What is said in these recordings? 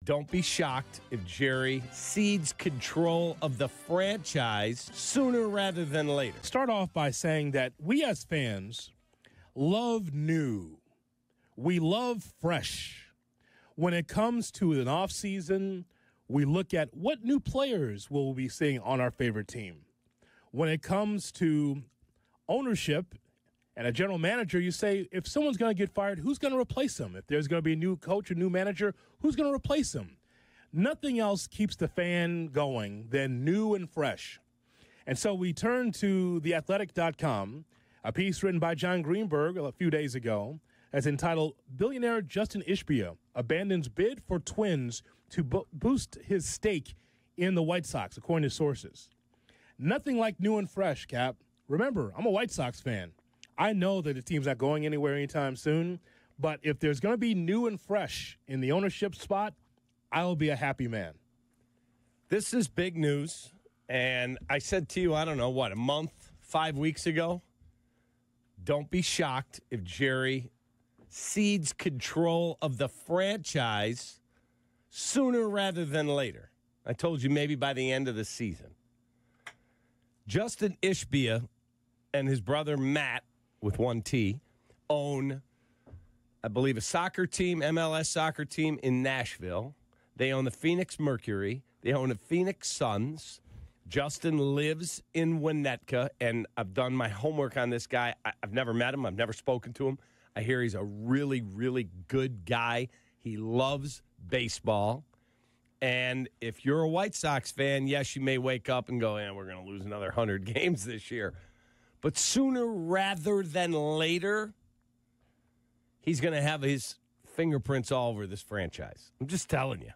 Don't be shocked if Jerry cedes control of the franchise sooner rather than later. Start off by saying that we as fans love new. We love fresh. When it comes to an offseason, we look at what new players will we be seeing on our favorite team. When it comes to ownership and a general manager, you say, if someone's going to get fired, who's going to replace them? If there's going to be a new coach or new manager, who's going to replace them? Nothing else keeps the fan going than new and fresh. And so we turn to theathletic.com, a piece written by John Greenberg a few days ago, as entitled, Billionaire Justin Ishbia Abandons Bid for Twins to Boost His Stake in the White Sox, according to sources. Nothing like new and fresh, Cap. Remember, I'm a White Sox fan. I know that the team's not going anywhere anytime soon, but if there's going to be new and fresh in the ownership spot, I'll be a happy man. This is big news, and I said to you, I don't know, a month, 5 weeks ago? Don't be shocked if Jerry cedes control of the franchise sooner rather than later. I told you maybe by the end of the season. Justin Ishbia and his brother Matt, with one T, own, I believe, a soccer team, MLS soccer team in Nashville. They own the Phoenix Mercury. They own the Phoenix Suns. Justin lives in Winnetka, and I've done my homework on this guy. I've never met him. I've never spoken to him. I hear he's a really, really good guy. He loves baseball. And if you're a White Sox fan, yes, you may wake up and go, we're going to lose another 100 games this year. But sooner rather than later, he's going to have his fingerprints all over this franchise. I'm just telling you.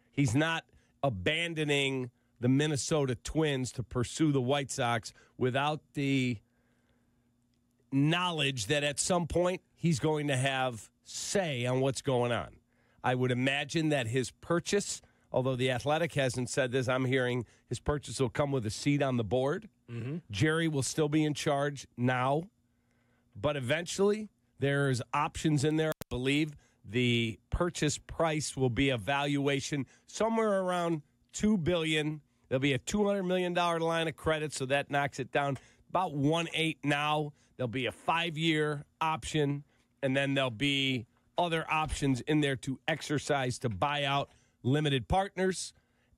He's not abandoning the Minnesota Twins to pursue the White Sox without the knowledge that at some point he's going to have say on what's going on. I would imagine that his purchase, although the Athletic hasn't said this, I'm hearing his purchase will come with a seat on the board. Mm-hmm. Jerry will still be in charge now, but eventually there's options in there. I believe the purchase price will be a valuation somewhere around $2 billion. There'll be a $200 million line of credit, so that knocks it down about 1.8 now. There'll be a 5-year option, and then there'll be other options in there to exercise to buy out limited partners.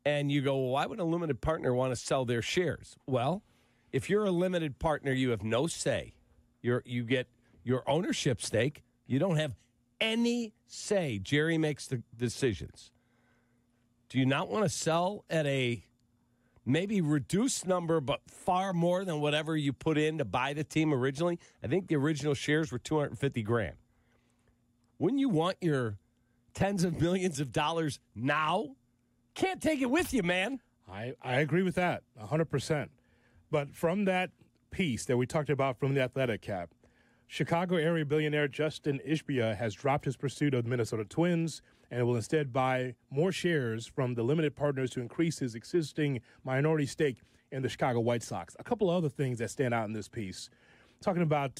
And you go, well, why would a limited partner want to sell their shares? Well, if you're a limited partner, you have no say. You get your ownership stake. You don't have any say. Jerry makes the decisions. Do you not want to sell at a maybe reduced number, but far more than whatever you put in to buy the team originally? I think the original shares were $250,000. Wouldn't you want your tens of millions of dollars now? Can't take it with you, man. I agree with that 100%. But from that piece that we talked about from the Athletic, Cap, Chicago area billionaire Justin Ishbia has dropped his pursuit of the Minnesota Twins and will instead buy more shares from the limited partners to increase his existing minority stake in the Chicago White Sox. A couple of other things that stand out in this piece. Talking about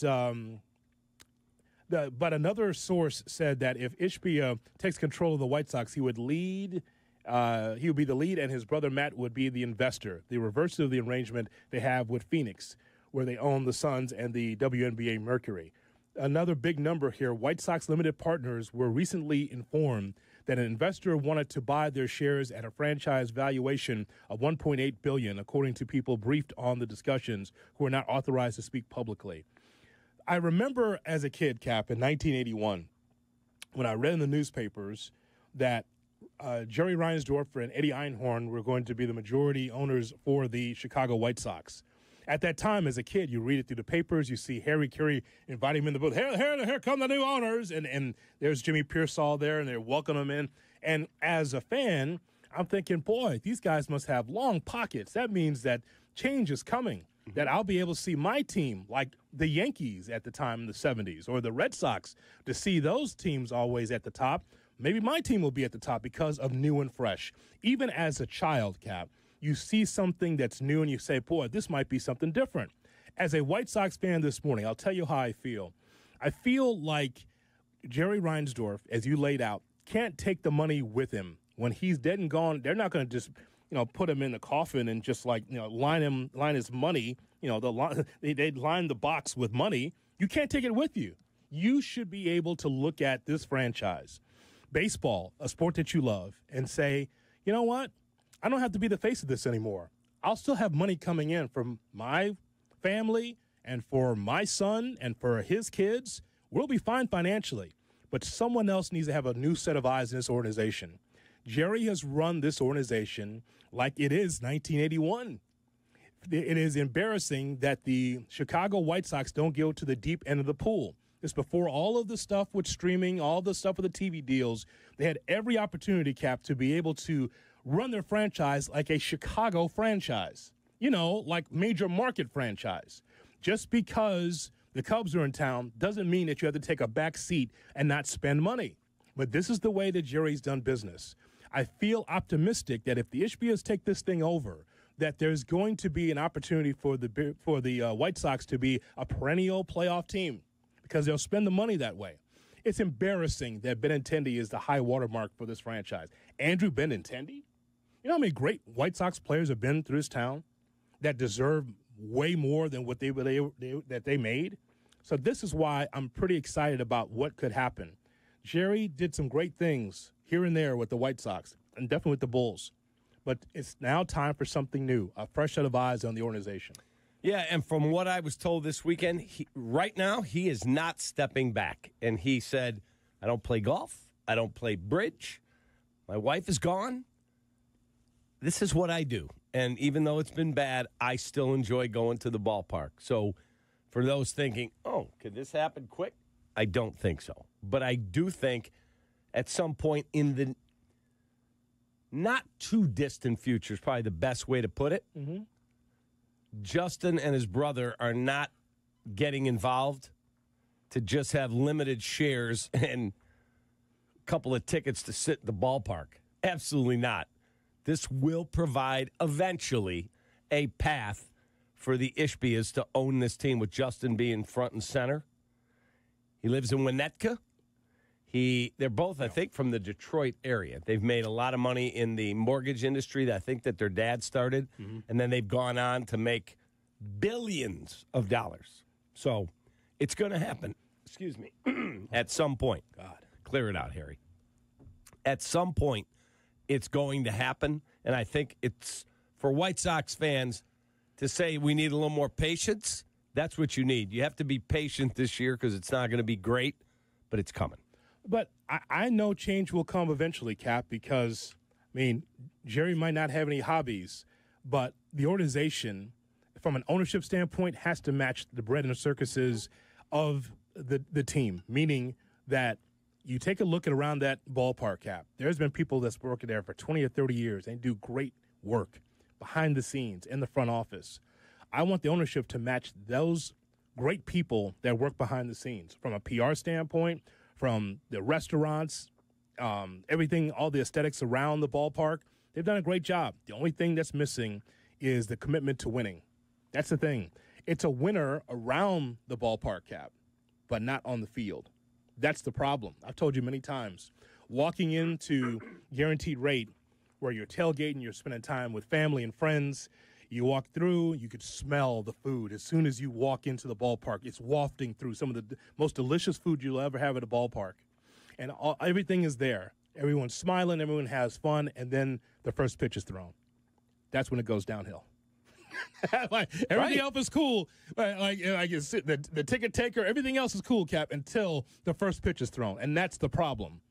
but another source said that if Ishbia takes control of the White Sox, he would lead. He would be the lead, and his brother Matt would be the investor. The reverse of the arrangement they have with Phoenix, where they own the Suns and the WNBA Mercury. Another big number here, White Sox limited partners were recently informed that an investor wanted to buy their shares at a franchise valuation of $1.8 billion, according to people briefed on the discussions who are not authorized to speak publicly. I remember as a kid, Cap, in 1981, when I read in the newspapers that Jerry Reinsdorf and Eddie Einhorn were going to be the majority owners for the Chicago White Sox. At that time, as a kid, you read it through the papers, you see Harry Carey inviting him in the booth. Here come the new owners. And there's Jimmy Pearsall there, and they're welcoming him in. And as a fan, I'm thinking, boy, these guys must have long pockets. That means that change is coming, that I'll be able to see my team, like the Yankees at the time in the 70s, or the Red Sox, to see those teams always at the top. Maybe my team will be at the top because of new and fresh. Even as a child, Cap, you see something that's new and you say, boy, this might be something different. As a White Sox fan this morning, I'll tell you how I feel. I feel like Jerry Reinsdorf, as you laid out, can't take the money with him When he's dead and gone, they're not going to just, put him in the coffin and just line his money. They'd line the box with money. You can't take it with you. You should be able to look at this franchise, baseball, a sport that you love, and say, you know what? I don't have to be the face of this anymore. I'll still have money coming in from my family and for my son and for his kids. We'll be fine financially. But someone else needs to have a new set of eyes in this organization. Jerry has run this organization like it is 1981. It is embarrassing that the Chicago White Sox don't go to the deep end of the pool. It's before all of the stuff with streaming, all the stuff with the TV deals. They had every opportunity, Cap, to be able to run their franchise like a Chicago franchise, like major market franchise. Just because the Cubs are in town doesn't mean that you have to take a back seat and not spend money. But this is the way that Jerry's done business. I feel optimistic that if the Ishbias take this thing over, that there's going to be an opportunity for the White Sox to be a perennial playoff team because they'll spend the money that way. It's embarrassing that Benintendi is the high watermark for this franchise. Andrew Benintendi? You know how many great White Sox players have been through this town that deserve way more than what they made? So this is why I'm pretty excited about what could happen. Jerry did some great things here and there with the White Sox and definitely with the Bulls. But it's now time for something new, a fresh set of eyes on the organization. Yeah, and from what I was told this weekend, right now he is not stepping back. And he said, I don't play golf. I don't play bridge. My wife is gone. This is what I do. And even though it's been bad, I still enjoy going to the ballpark. So for those thinking, could this happen quick? I don't think so. But I do think at some point in the not too distant future is probably the best way to put it. Mm-hmm. Justin and his brother are not getting involved to just have limited shares and a couple of tickets to sit in the ballpark. Absolutely not. This will provide eventually a path for the Ishbias to own this team with Justin being front and center. He lives in Winnetka. They're both, I think, from the Detroit area. They've made a lot of money in the mortgage industry that I think that their dad started, and then they've gone on to make billions of dollars. So it's going to happen, at some point. God, clear it out, Harry. At some point, it's going to happen, and I think it's for White Sox fans to say we need a little more patience. That's what you need. You have to be patient this year because it's not going to be great, but it's coming. But I know change will come eventually, Cap, because, Jerry might not have any hobbies, but the organization, from an ownership standpoint, has to match the bread and the circuses of the team, meaning that you take a look at around that ballpark, Cap. There's been people that's working there for 20 or 30 years and do great work behind the scenes in the front office. I want the ownership to match those great people that work behind the scenes from a PR standpoint, from the restaurants, everything, all the aesthetics around the ballpark. They've done a great job. The only thing that's missing is the commitment to winning. That's the thing. It's a winner around the ballpark, Cap, but not on the field. That's the problem. I've told you many times. Walking into Guaranteed Rate, where you're tailgating, you're spending time with family and friends, you walk through, you could smell the food. As soon as you walk into the ballpark, it's wafting through some of the most delicious food you'll ever have at a ballpark. And everything is there. Everyone's smiling, everyone has fun, and then the first pitch is thrown. That's when it goes downhill. Everything else is cool. The ticket taker, everything else is cool, Cap, until the first pitch is thrown. And that's the problem.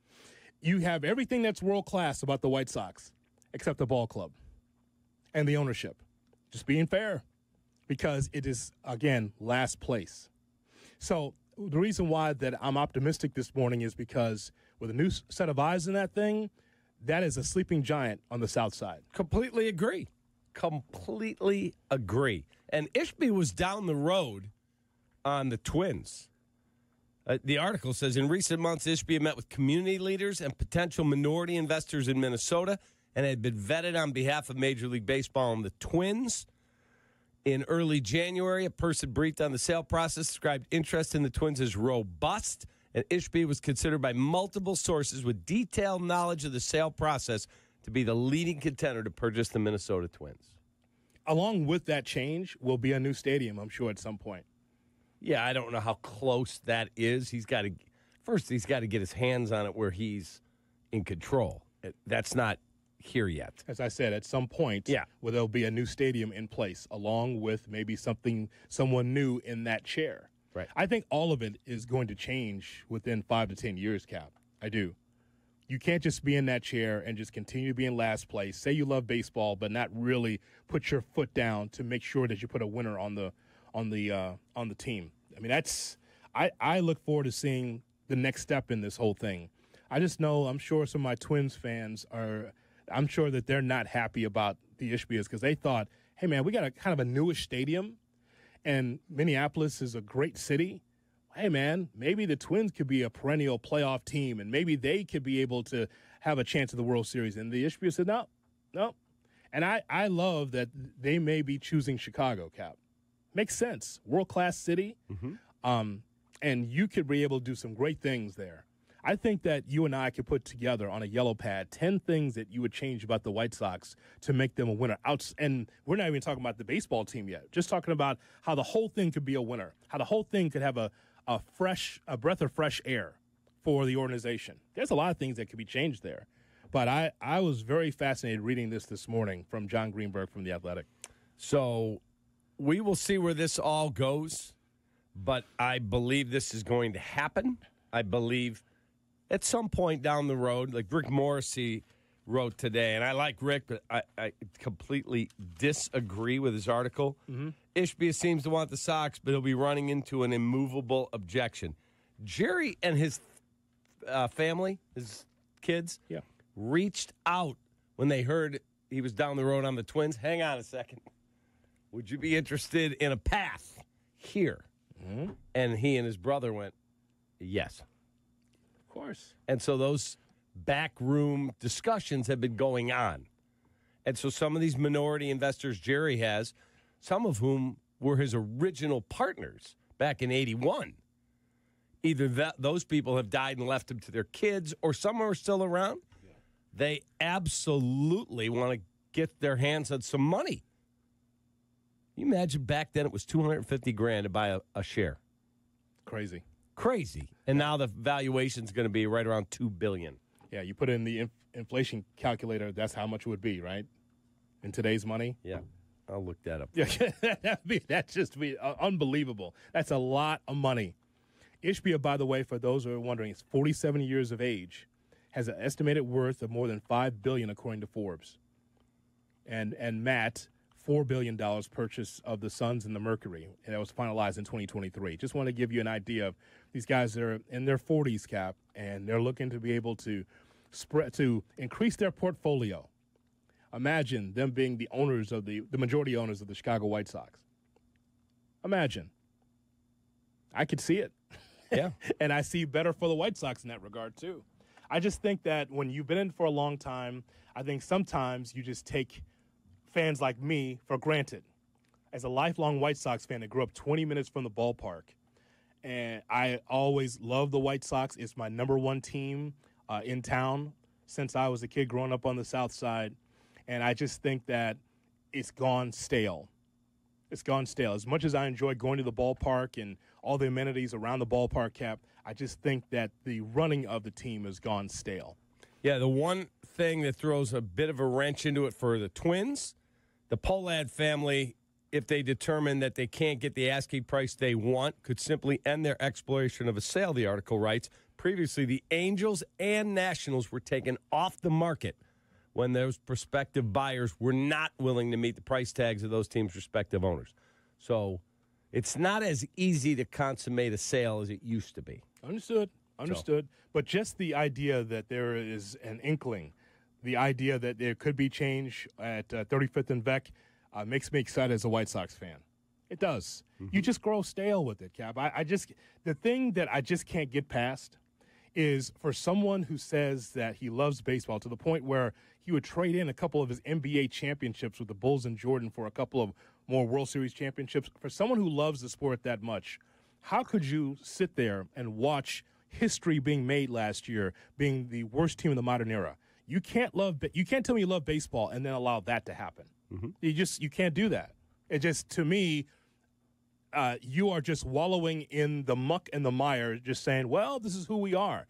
You have everything that's world-class about the White Sox, except the ball club and the ownership. Just being fair, because it is, again, last place. So the reason why that I'm optimistic this morning is because with a new set of eyes in that thing, that is a sleeping giant on the south side. Completely agree. And Ishbia was down the road on the Twins. The article says, in recent months, Ishbia met with community leaders and potential minority investors in Minnesota and had been vetted on behalf of Major League Baseball and the Twins. In early January, a person briefed on the sale process described interest in the Twins as robust and Ishbia was considered by multiple sources with detailed knowledge of the sale process to be the leading contender to purchase the Minnesota Twins. Along with that change will be a new stadium, I'm sure, at some point. Yeah, I don't know how close that is. He's got to get his hands on it where he's in control. That's not here yet. As I said, at some point, where there'll be a new stadium in place, along with maybe someone new in that chair. Right. I think all of it is going to change within 5 to 10 years, Cap. I do. You can't just be in that chair and just continue to be in last place. Say you love baseball, but not really put your foot down to make sure that you put a winner on the team. I mean, I look forward to seeing the next step in this whole thing. I just know I'm sure some of my Twins fans I'm sure that they're not happy about the Ishbias because they thought, hey, man, we got a kind of a newish stadium, and Minneapolis is a great city. Hey, man, maybe the Twins could be a perennial playoff team, and maybe they could be able to have a chance at the World Series. And the Ishbia said, no. And I love that they may be choosing Chicago, Cap. Makes sense. World-class city. Mm-hmm. And you could be able to do some great things there. I think that you and I could put together on a yellow pad 10 things that you would change about the White Sox to make them a winner. And we're not even talking about the baseball team yet. Just talking about how the whole thing could be a winner, how the whole thing could have a breath of fresh air for the organization. There's a lot of things that could be changed there. But I was very fascinated reading this morning from John Greenberg from The Athletic. So we will see where this all goes, but I believe this is going to happen. I believe at some point down the road, like Rick Morrissey wrote today, and I like Rick, but I completely disagree with his article. Mm-hmm. Ishbia seems to want the Sox, but he'll be running into an immovable objection. Jerry and his family, his kids, reached out when they heard he was down the road on the Twins. Hang on a second. Would you be interested in a path here? Mm-hmm. And he and his brother went, yes. Of course. And so those backroom discussions have been going on. And so some of these minority investors Jerry has, some of whom were his original partners back in 81, either those people have died and left them to their kids, or some are still around. Yeah. They absolutely want to get their hands on some money. You imagine back then it was $250,000 to buy a share. Crazy. And now the valuation's going to be right around $2 billion. Yeah, you put in the inflation calculator, that's how much it would be, right? In today's money? Yeah, I'll look that up. Yeah, that'd just be unbelievable. That's a lot of money. Ishbia, by the way, for those who are wondering, is 47 years of age, has an estimated worth of more than $5 billion according to Forbes. And Matt, $4 billion purchase of the Suns and the Mercury, and that was finalized in 2023. Just want to give you an idea of these guys are in their 40s, Cap, and they're looking to be able to increase their portfolio. Imagine them being the owners of the majority owners of the Chicago White Sox. Imagine. I could see it. Yeah. And I see better for the White Sox in that regard, too. I just think that when you've been in for a long time, I think sometimes you just take fans like me for granted. As a lifelong White Sox fan that grew up 20 minutes from the ballpark, and I always loved the White Sox. It's my number one team in town since I was a kid growing up on the South Side, and I just think that it's gone stale. It's gone stale. As much as I enjoy going to the ballpark and all the amenities around the ballpark, Cap, I just think that the running of the team has gone stale. Yeah, the one thing that throws a bit of a wrench into it for the Twins, the Pohlad family, if they determine that they can't get the asking price they want, could simply end their exploration of a sale, the article writes. Previously, the Angels and Nationals were taken off the market when those prospective buyers were not willing to meet the price tags of those teams' respective owners. So it's not as easy to consummate a sale as it used to be. Understood. But just the idea that there is an inkling, the idea that there could be change at 35th and Beck makes me excited as a White Sox fan. It does. Mm-hmm. You just grow stale with it, Cap. The thing that I just can't get past is for someone who says that he loves baseball to the point where he would trade in a couple of his NBA championships with the Bulls and Jordan for a couple of more World Series championships. For someone who loves the sport that much, how could you sit there and watch history being made last year, being the worst team in the modern era. You can't tell me you love baseball and then allow that to happen. You can't do that. It just, to me, you are just wallowing in the muck and the mire, just saying, well, this is who we are.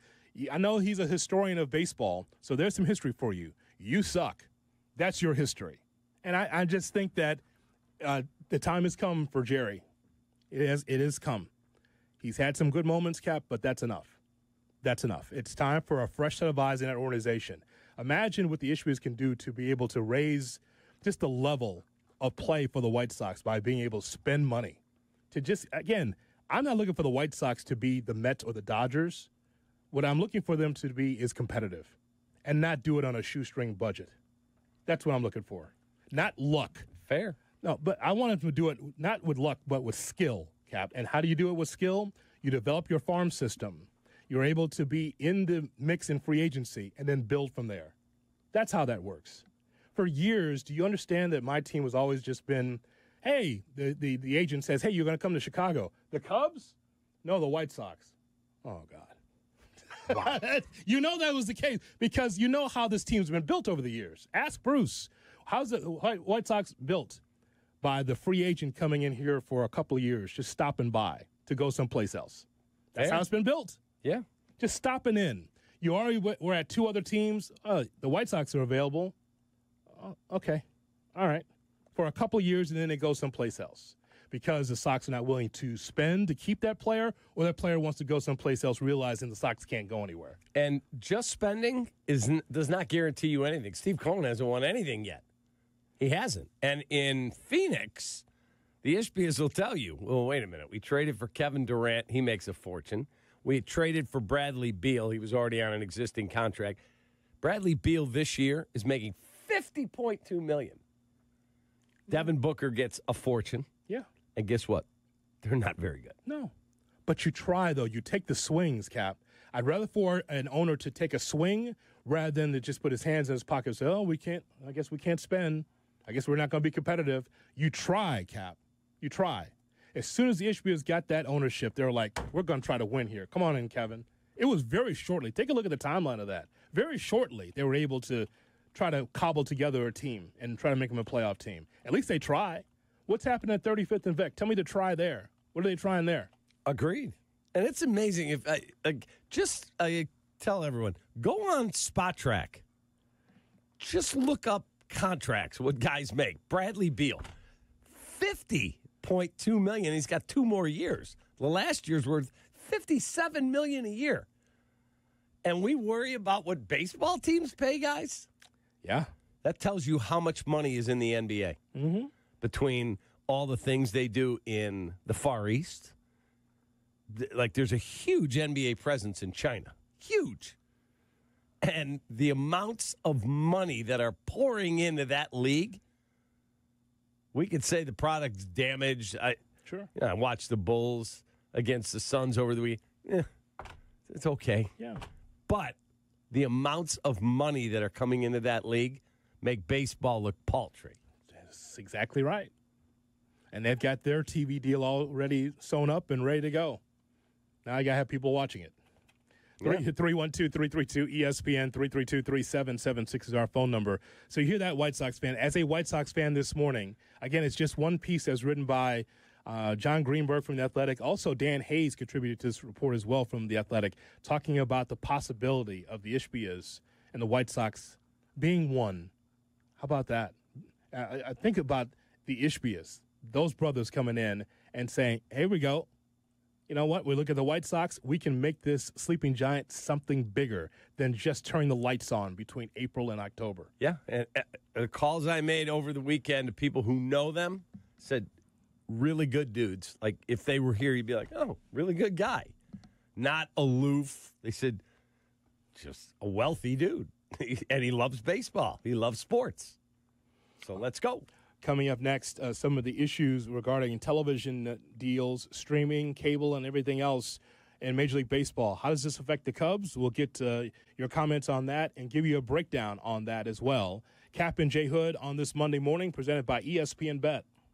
I know he's a historian of baseball, so there's some history for you. You suck. That's your history. And I just think that the time has come for Jerry. It has come. He's had some good moments, Cap, but that's enough. That's enough. It's time for a fresh set of eyes in that organization. Imagine what the Ishbias can do to be able to raise just the level of play for the White Sox by being able to spend money. To just, again, I'm not looking for the White Sox to be the Mets or the Dodgers. What I'm looking for them to be is competitive and not do it on a shoestring budget. That's what I'm looking for. Not luck. Fair. No, but I want them to do it not with luck, but with skill, Cap. And how do you do it with skill? You develop your farm system. You're able to be in the mix in free agency and then build from there. That's how that works. For years, do you understand that my team has always just been, hey, the agent says, hey, you're going to come to Chicago. The Cubs? No, the White Sox. Oh, God. Wow. You know that was the case because you know how this team's been built over the years. Ask Bruce. How's the White Sox built? By the free agent coming in here for a couple of years, just stopping by to go someplace else. That's how it's been built. Yeah. Just stopping in. You already were at two other teams. The White Sox are available. Okay. All right. For a couple of years, and then they go someplace else because the Sox are not willing to spend to keep that player, or that player wants to go someplace else, realizing the Sox can't go anywhere. And just spending does not guarantee you anything. Steve Cohen hasn't won anything yet. He hasn't. And in Phoenix, the Ishbias will tell you, well, wait a minute. We traded for Kevin Durant. He makes a fortune. We traded for Bradley Beal. He was already on an existing contract. Bradley Beal this year is making $50.2 million. Devin Booker gets a fortune. Yeah. And guess what? They're not very good. No. But you try, though. You take the swings, Cap. I'd rather for an owner to take a swing rather than to just put his hands in his pocket and say, oh, I guess we can't spend. I guess we're not going to be competitive. You try, Cap. You try. As soon as the Ishbias got that ownership, they were like, we're going to try to win here. Come on in, Kevin. It was very shortly. Take a look at the timeline of that. Very shortly, they were able to try to cobble together a team and try to make them a playoff team. At least they try. What's happened at 35th and Vic? Tell me to try there. What are they trying there? Agreed. And it's amazing. If I tell everyone, go on Spot Track. Just look up contracts, what guys make. Bradley Beal, $50.2 million. He's got 2 more years. The last year's worth $57 million a year. And we worry about what baseball teams pay, guys? Yeah. That tells you how much money is in the NBA. Mm-hmm. Between all the things they do in the Far East. Like, there's a huge NBA presence in China. Huge. And the amounts of money that are pouring into that league, we could say the product's damaged. Sure. I watched the Bulls against the Suns over the week. It's okay. Yeah. But the amounts of money that are coming into that league make baseball look paltry. That's exactly right. And they've got their TV deal already sewn up and ready to go. Now you got to have people watching it. 312-332-ESPN, 332-3776 is our phone number. So you hear that, White Sox fan. As a White Sox fan this morning, again, it's just one piece that's written by John Greenberg from The Athletic. Also, Dan Hayes contributed to this report as well from The Athletic, talking about the possibility of the Ishbias and the White Sox being one. How about that? I think about the Ishbias, those brothers coming in and saying, here we go. You know what? We look at the White Sox. We can make this sleeping giant something bigger than just turning the lights on between April and October. Yeah. And the calls I made over the weekend to people who know them said, really good dudes. Like, if they were here, you'd be like, oh, really good guy. Not aloof. They said, just a wealthy dude. And he loves baseball. He loves sports. So let's go. Coming up next, some of the issues regarding television deals, streaming, cable, and everything else in Major League Baseball. How does this affect the Cubs? We'll get your comments on that and give you a breakdown on that as well. Kap and J Hood on this Monday morning, presented by ESPN Bet.